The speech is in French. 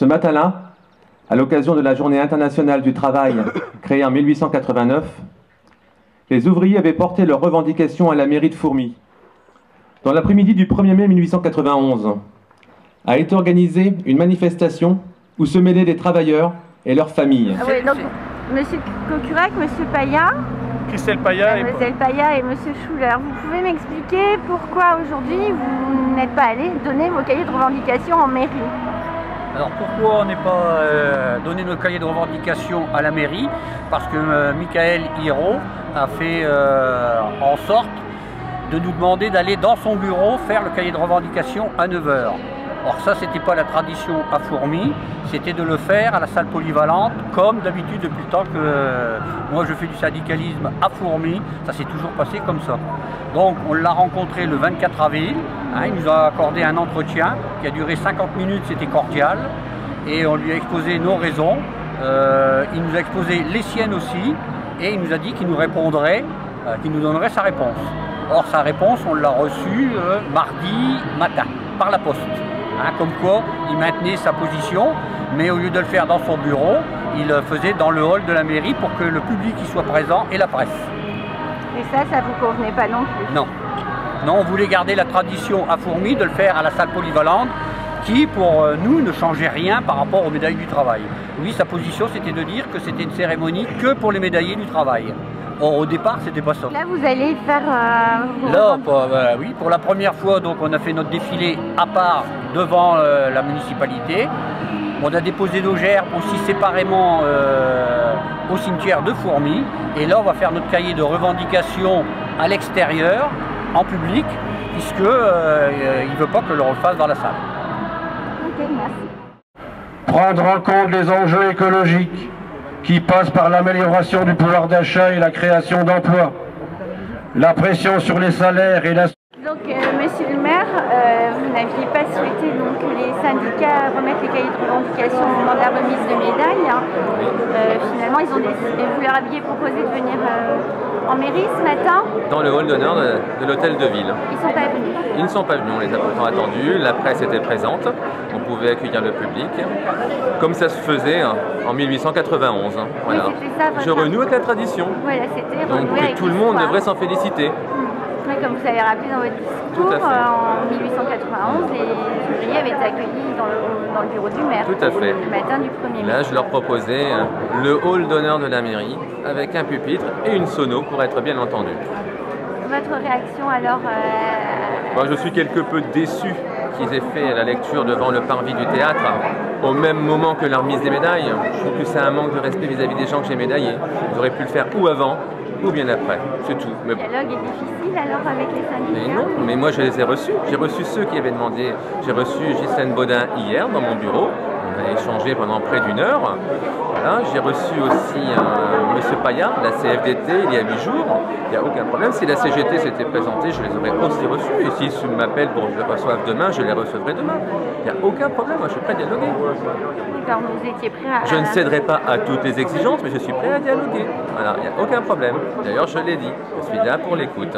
matin-là, à l'occasion de la Journée internationale du travail créée en 1889, les ouvriers avaient porté leurs revendications à la mairie de Fourmies. Dans l'après-midi du 1er mai 1891, a été organisée une manifestation où se mêlaient les travailleurs et leurs familles. Ah oui, donc Monsieur Coccurac, Monsieur Payat, Christelle Payat Mademoiselle Payat et Monsieur Schuller, vous pouvez m'expliquer pourquoi aujourd'hui vous n'êtes pas allé donner vos cahiers de revendication en mairie? Alors pourquoi on n'est pas donné nos cahiers de revendication à la mairie? Parce que Michael Hiro a fait en sorte de nous demander d'aller dans son bureau faire le cahier de revendication à 9 h. Or ça, c'était pas la tradition à Fourmies, c'était de le faire à la salle polyvalente, comme d'habitude depuis le temps que moi je fais du syndicalisme à Fourmies, ça s'est toujours passé comme ça. Donc on l'a rencontré le 24 avril, il nous a accordé un entretien qui a duré 50 minutes, c'était cordial, et on lui a exposé nos raisons, il nous a exposé les siennes aussi, et il nous a dit qu'il nous répondrait, qu'il nous donnerait sa réponse. Or sa réponse, on l'a reçue mardi matin, par la poste. Comme quoi, il maintenait sa position, mais au lieu de le faire dans son bureau, il le faisait dans le hall de la mairie pour que le public y soit présent et la presse. Et ça vous convenait pas non plus? Non. Non, on voulait garder la tradition à Fourmies de le faire à la salle polyvalente, qui pour nous ne changeait rien par rapport aux médailles du travail. Oui, sa position c'était de dire que c'était une cérémonie que pour les médaillés du travail. Or, au départ, c'était pas ça. Là, vous allez faire... Là, oui, pour la première fois, donc, on a fait notre défilé à part devant la municipalité. On a déposé nos gerbes aussi séparément au cimetière de Fourmies. Et là, on va faire notre cahier de revendication à l'extérieur, en public, puisque il ne veut pas que l'on le fasse dans la salle. Ok, merci. Prendre en compte les enjeux écologiques qui passe par l'amélioration du pouvoir d'achat et la création d'emplois. La pression sur les salaires et la... Donc, monsieur le maire, vous n'aviez pas souhaité donc, que les syndicats remettent les cahiers de revendication au moment de la remise de médailles. Finalement, ils ont décidé, vous leur aviez proposé de venir en mairie ce matin? Dans le hall d'honneur de l'hôtel de ville. Ils ne sont pas venus? Ils ne sont pas venus, on les a pourtant attendus, la presse était présente, on pouvait accueillir le public, comme ça se faisait en 1891. Voilà. Oui, ça, je renoue avec la tradition. Voilà, c'était donc tout le monde devrait s'en féliciter. Oui, comme vous avez rappelé dans votre discours, en 1891, les ouvriers avaient été accueillis dans le bureau du maire. Tout à fait. Le matin du 1er mai. Là, je leur proposais le hall d'honneur de la mairie, avec un pupitre et une sono pour être bien entendu. Votre réaction alors Moi, je suis quelque peu déçu qu'ils aient fait la lecture devant le parvis du théâtre au même moment que la remise des médailles. Je trouve que c'est un manque de respect vis-à-vis des gens que j'ai médaillés. Ils auraient pu le faire ou avant ou bien après, c'est tout. Le dialogue est difficile alors avec les syndicats? Mais non, mais moi je les ai reçus. J'ai reçu ceux qui avaient demandé. J'ai reçu Ghislaine Baudin hier dans mon bureau. On a échangé pendant près d'1 heure. Voilà. J'ai reçu aussi M. Payat, la CFDT, il y a 8 jours. Il n'y a aucun problème. Si la CGT s'était présentée, je les aurais aussi reçus. Et s'ils m'appellent pour que je les reçoive demain, je les recevrai demain. Il n'y a aucun problème. Moi, je suis prêt à dialoguer. D'accord, vous étiez prêt à... Je ne céderai pas à toutes les exigences, mais je suis prêt à dialoguer. Voilà, il n'y a aucun problème. D'ailleurs, je l'ai dit. Je suis là pour l'écoute.